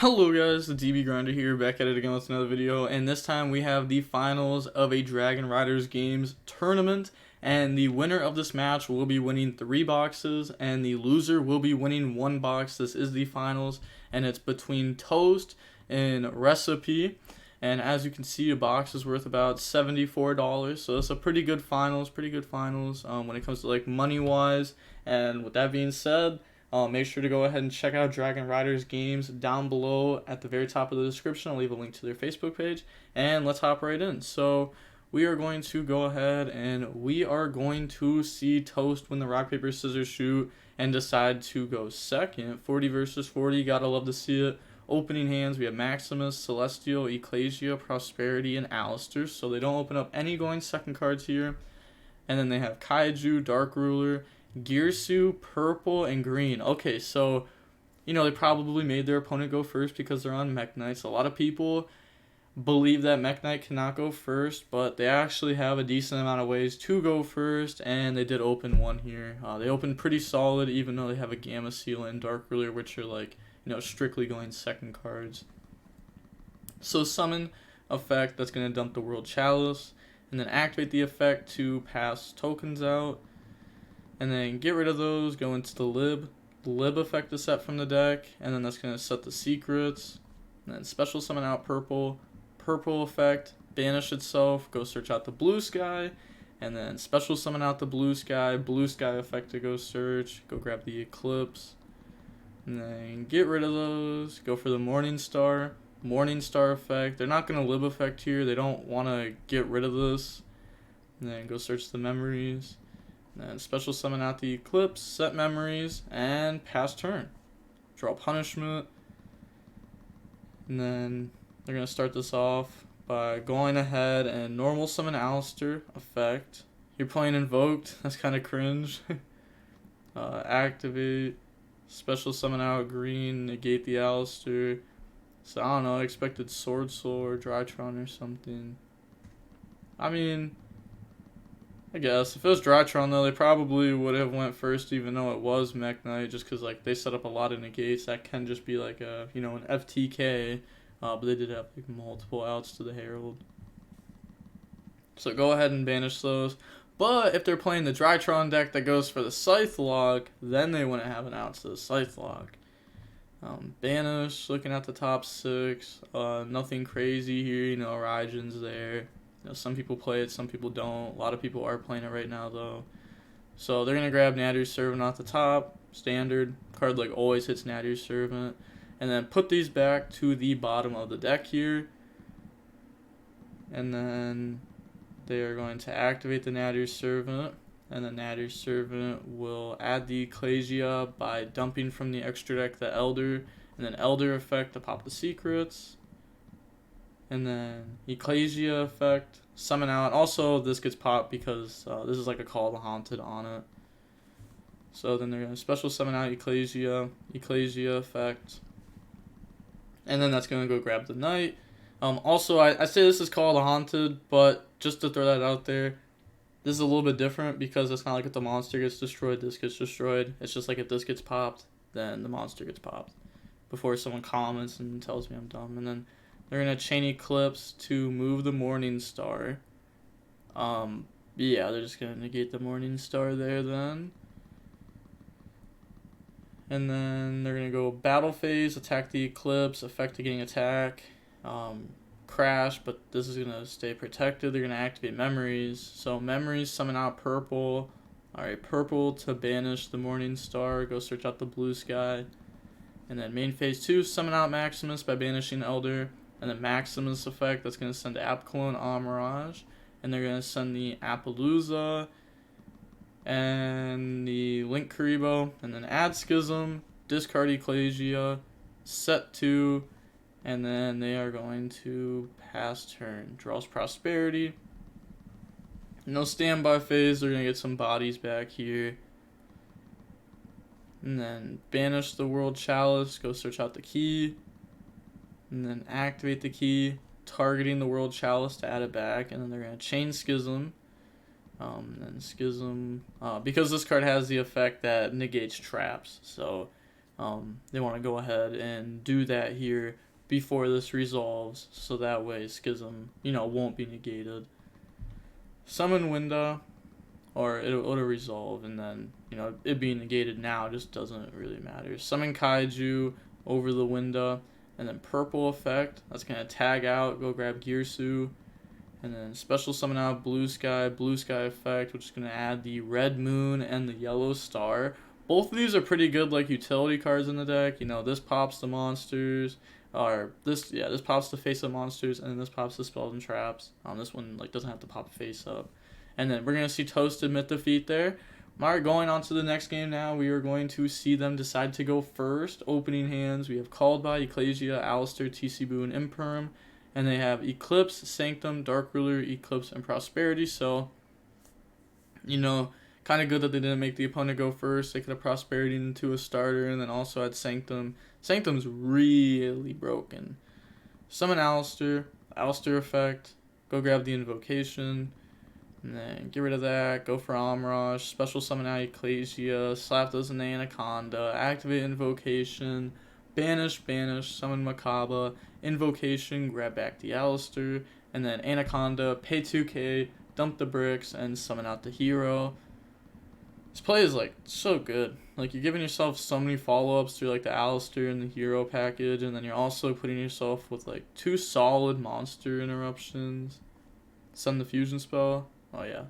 Hello guys, the DB Grinder here, back at it again with another video, and this time we have the finals of a Dragon Riders Games tournament, and the winner of this match will be winning 3 boxes, and the loser will be winning 1 box. This is the finals, and it's between Toast and Recipe, and as you can see, a box is worth about $74, so it's a pretty good finals, when it comes to like money-wise. And with that being said, make sure to go ahead and check out Dragon Riders Games down below at the very top of the description. I'll leave a link to their Facebook page, and let's hop right in. So we are going to go ahead and we are going to see Toast win the rock, paper, scissors, shoot and decide to go second. 40 versus 40, gotta love to see it. Opening hands, we have Maximus, Celestial, Ecclesia, Prosperity, and Alistair, so they don't open up any going second cards here. And then they have Kaiju, Dark Ruler, Gearsu, purple, and green. Okay, so, you know, they probably made their opponent go first because they're on Mekk-Knight. So a lot of people believe that Mekk-Knight cannot go first, but they actually have a decent amount of ways to go first, and they did open one here. They opened pretty solid, even though they have a Gamma Seal and Dark Ruler, which are like, you know, strictly going second cards. So summon effect, that's going to dump the World Chalice, and then activate the effect to pass tokens out. And then get rid of those, go into the lib. The lib effect is set from the deck, and then that's going to set the secrets. And then special summon out purple. Purple effect, banish itself, go search out the blue sky. And then special summon out the blue sky effect to go search. Go grab the eclipse. And then get rid of those, go for the morning star effect. They're not going to lib effect here, they don't want to get rid of this. And then go search the memories. And special summon out the Eclipse, set memories, and pass turn. Draw punishment. And then they're going to start this off by going ahead and normal summon Alistair effect. You're playing Invoked, that's kind of cringe. Activate, special summon out green, negate the Alistair. So I don't know, I expected Sword Soul or Drytron or something. I mean, I guess if it was Drytron though, they probably would have went first, even though it was Mekk-Knight, just because like they set up a lot of negates. That can just be like a, you know, an FTK, but they did have like multiple outs to the Herald. So go ahead and banish those. But if they're playing the Drytron deck that goes for the Scythe Log, then they wouldn't have an out to the Scythe Log. Banish, looking at the top 6, nothing crazy here, you know, Raijin's there. You know, some people play it, some people don't. A lot of people are playing it right now, though. So they're going to grab Natty's Servant off the top. Standard. Card, like, always hits Natty's Servant. And then put these back to the bottom of the deck here. And then they are going to activate the Natty's Servant. And the Natty's Servant will add the Ecclesia by dumping from the extra deck the Elder. And then Elder effect to pop the secrets. And then Ecclesia effect, summon out. Also, this gets popped because this is like a Call of the Haunted on it. So then they're going to special summon out Ecclesia effect. And then that's going to go grab the Knight. Also, I say this is Call of the Haunted, but just to throw that out there, this is a little bit different because it's not like if the monster gets destroyed, this gets destroyed. It's just like if this gets popped, then the monster gets popped. Before someone comments and tells me I'm dumb. And then they're going to chain Eclipse to move the Morning Star. Yeah, they're just going to negate the Morning Star there then. And then they're going to go Battle Phase, attack the Eclipse, effect to getting attack. Crash, but this is going to stay protected. They're going to activate Memories. So Memories, summon out purple. Alright, purple to banish the Morning Star. Go search out the blue sky. And then main phase 2, summon out Maximus by banishing Elder. And the Maximus effect, that's going to send Apclone, Mirage. And they're going to send the Appaloosa and the Link Karibo. And then add Schism, discard Ecclesia, set 2. And then they are going to pass turn. Draws Prosperity. No standby phase, they're going to get some bodies back here. And then banish the World Chalice, go search out the key. And then activate the key, targeting the World Chalice to add it back. And then they're going to chain Schism. And Schism, because this card has the effect that negates traps. So they want to go ahead and do that here before this resolves, so that way Schism, won't be negated. Summon Winda, or it'll resolve, and then, it being negated now just doesn't really matter. Summon Kaiju over the Winda, and then purple effect, that's going to tag out, go grab Gearsu, and then special summon out blue sky effect, which is going to add the red moon and the yellow star. Both of these are pretty good like utility cards in the deck. This pops the monsters, or this pops the face up monsters, and then this pops the spells and traps. This one doesn't have to pop face up. And then we're going to see Toasted Myth defeat there. Alright, going on to the next game now, we are going to see them decide to go first. Opening hands, we have Called By, Ecclesia, Alistair, TC Boo, and Imperm. And they have Eclipse, Sanctum, Dark Ruler, Eclipse, and Prosperity. So, kind of good that they didn't make the opponent go first. They could have Prosperity into a starter, and then also had Sanctum. Sanctum's really broken. Summon Alistair effect, go grab the Invocation, and then get rid of that, go for Amraj, special summon out Ecclesia, slap those in the Anaconda, activate Invocation, banish, summon Makaba, Invocation, grab back the Alistair, and then Anaconda, pay 2k, dump the bricks, and summon out the hero. This play is so good. You're giving yourself so many follow-ups through the Alistair and the hero package, and then you're also putting yourself with 2 solid monster interruptions. Summon the fusion spell. Oh yeah,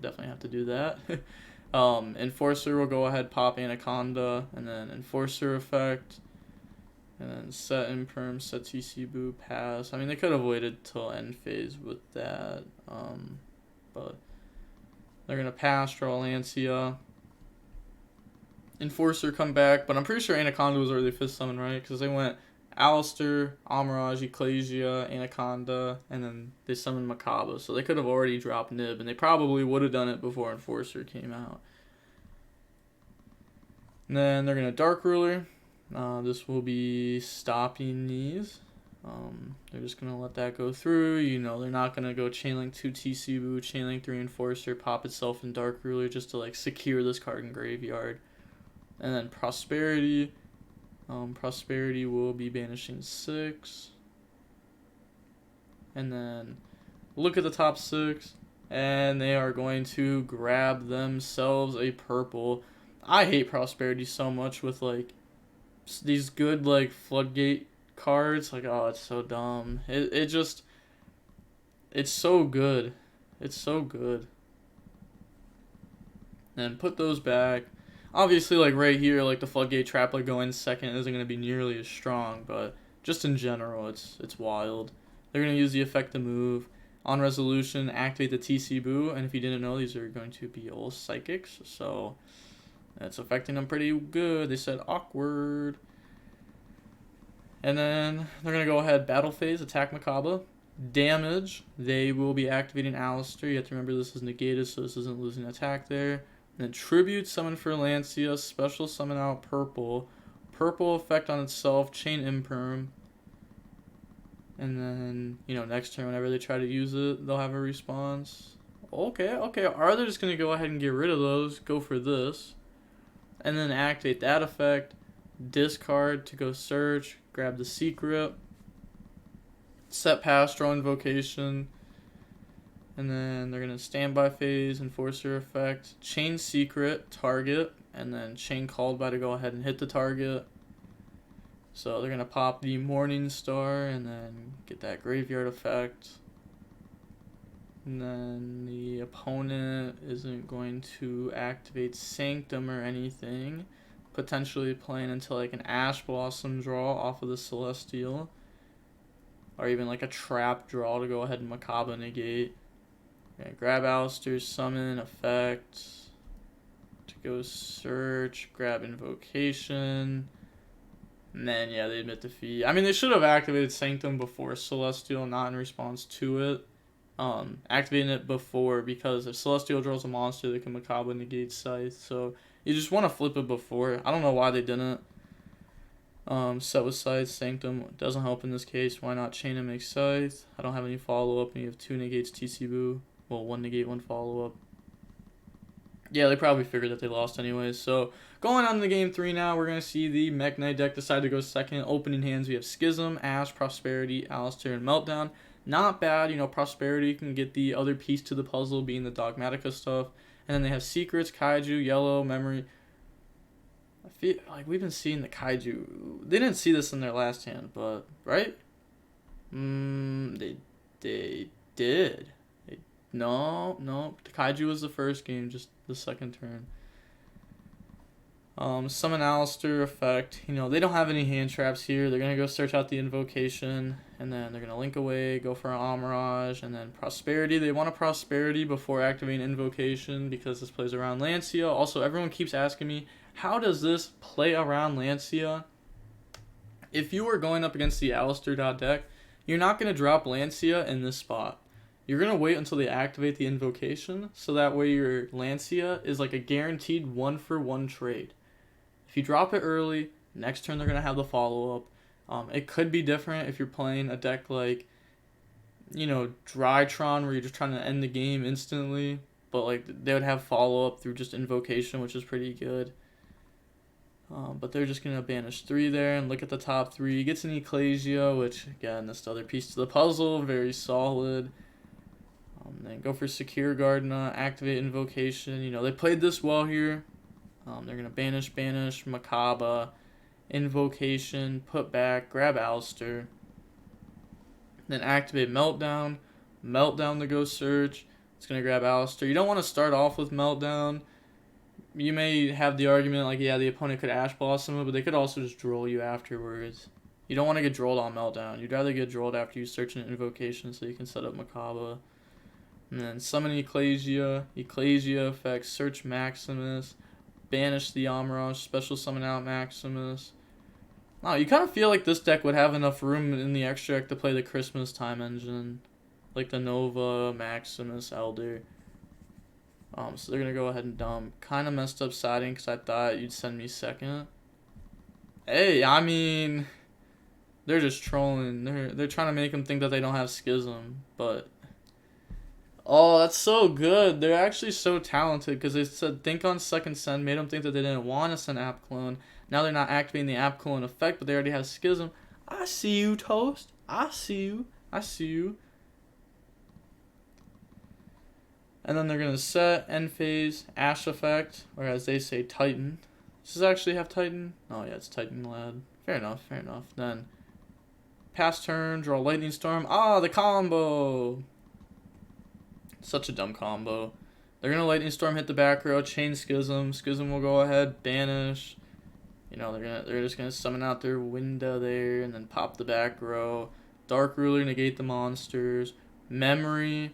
definitely have to do that. Enforcer will go ahead, pop Anaconda, and then Enforcer effect, and then set Imperm, set TC Boo, pass. I mean, they could have waited till end phase with that, but they're gonna pass, draw Lancia. Enforcer come back, but I'm pretty sure Anaconda was already 5th summon, right? Because they went Alistair, Amaraj, Ecclesia, Anaconda, and then they summoned Makaba. So they could have already dropped Nib, and they probably would have done it before Enforcer came out. And then they're going to Dark Ruler. This will be stopping these. They're just going to let that go through. They're not going to go Chainlink 2 TC Boo, Chainlink 3 Enforcer, pop itself in Dark Ruler just to secure this card in graveyard. And then Prosperity. Prosperity will be banishing 6. And then look at the top 6. And they are going to grab themselves a purple. I hate Prosperity so much with these good floodgate cards. Oh, it's so dumb. It's so good. It's so good. And put those back. Obviously, right here, the floodgate trap going second isn't going to be nearly as strong, but just in general, it's wild. They're going to use the effect to move. On resolution, activate the TC Boo, and if you didn't know, these are going to be all psychics, so that's affecting them pretty good. They said awkward. And then they're going to go ahead, battle phase, attack Makaba. Damage, they will be activating Alistair. You have to remember this is negated, so this isn't losing attack there. And then Tribute, summon for Lancia, special summon out Purple. Purple effect on itself, chain Imperm. And then, next turn, whenever they try to use it, they'll have a response. Okay. Are they just going to go ahead and get rid of those, go for this. And then activate that effect, discard to go search, grab the secret, set Pastoral Invocation. And then they're going to standby phase, Enforcer effect, chain secret, target, and then chain Called By to go ahead and hit the target. So they're going to pop the Morning Star and then get that graveyard effect. And then the opponent isn't going to activate Sanctum or anything. Potentially playing into an Ash Blossom draw off of the Celestial. Or even a trap draw to go ahead and Makaba negate. Okay, grab Alistair, summon, effect, to go search, grab Invocation, and then, yeah, they admit defeat. I mean, they should have activated Sanctum before Celestial, not in response to it. Activating it before, because if Celestial draws a monster, they can Makaba negate Scythe, so you just want to flip it before. I don't know why they didn't. Set with Scythe, Sanctum doesn't help in this case. Why not chain and make Scythe? I don't have any follow-up, and you have 2 negates TC Boo. Well, 1 negate, 1 follow-up. Yeah, they probably figured that they lost anyways. So going on to game 3 now, we're going to see the Mekk-Knight deck decide to go second. Opening hands, we have Schism, Ash, Prosperity, Alistair, and Meltdown. Not bad, you know, Prosperity can get the other piece to the puzzle, being the Dogmatika stuff. And then they have Secrets, Kaiju, Yellow, Memory. I feel like we've been seeing the Kaiju. They didn't see this in their last hand, but, right? They did. No. The Kaiju was the first game, just the second turn. Summon Alistair effect. You know, they don't have any hand traps here. They're going to go search out the Invocation, and then they're going to link away, go for an Amirage, and then Prosperity. They want a Prosperity before activating Invocation because this plays around Lancia. Also, everyone keeps asking me, how does this play around Lancia? If you are going up against the Alistair deck, you're not going to drop Lancia in this spot. You're going to wait until they activate the Invocation, so that way your Lancia is like a guaranteed 1-for-1 trade. If you drop it early, next turn they're going to have the follow-up. It could be different if you're playing a deck like, you know, Drytron, where you're just trying to end the game instantly. But like they would have follow-up through just Invocation, which is pretty good. But they're just going to banish 3 there and look at the top 3. Gets an Ecclesia, which, again, that's the other piece to the puzzle. Very solid. Then go for Secure Gardena, activate Invocation. You know, they played this well here. They're going to banish, Makaba, Invocation, put back, grab Alistair. Then activate Meltdown. Meltdown to go search. It's going to grab Alistair. You don't want to start off with Meltdown. You may have the argument like, yeah, the opponent could Ash Blossom it, but they could also just droll you afterwards. You don't want to get drolled on Meltdown. You'd rather get drolled after you search an Invocation so you can set up Makaba. And then summon Ecclesia effect, search Maximus, banish the Amirage, special summon out Maximus. Wow, you kind of feel like this deck would have enough room in the extra deck to play the Christmas Time engine. Like the Nova, Maximus, Elder. So they're going to go ahead and dump. Kind of messed up siding because I thought you'd send me second. Hey, I mean, they're just trolling. They're trying to make them think that they don't have Schism, but... Oh, that's so good. They're actually so talented because they said think on second send, made them think that they didn't want to send app clone. Now they're not activating the app clone effect, but they already have Schism. I see you, Toast. I see you. And then they're going to set end phase, Ash effect, or as they say, Titan. Does this actually have Titan? Oh, yeah, it's Titan lad. Fair enough. Then pass turn, draw Lightning Storm. Ah, the combo. Such a dumb combo. They're going to Lightning Storm, hit the back row, chain Schism. Schism will go ahead, banish. You know, they're just going to summon out their window there and then pop the back row. Dark Ruler, negate the monsters. Memory.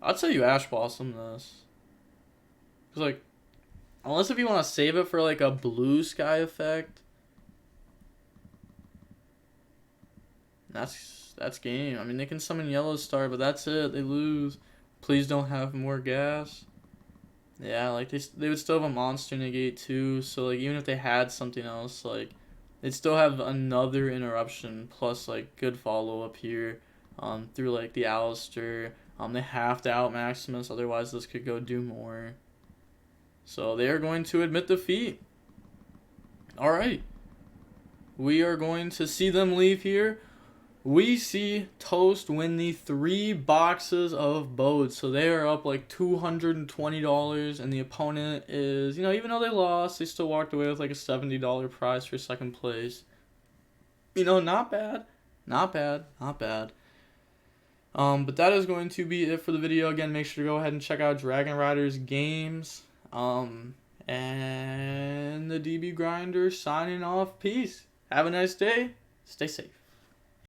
I'd say you Ash Blossom this. Because, like, unless if you want to save it for, like, a blue sky effect. That's game. I mean, they can summon Yellow Star, but that's it. They lose. Please don't have more gas. Yeah, like, they would still have a monster negate, too. So, like, even if they had something else, like, they'd still have another interruption. Plus, like, good follow-up here through, like, the Alistair. They have to out Maximus, otherwise this could go do more. So they are going to admit defeat. Alright. We are going to see them leave here. We see Toast win the 3 boxes of boats. So they are up like $220, and the opponent is, you know, even though they lost, they still walked away with like a $70 prize for second place. You know, not bad. But that is going to be it for the video. Again, make sure to go ahead and check out Dragon Riders games. And the DB Grinder signing off. Peace. Have a nice day. Stay safe.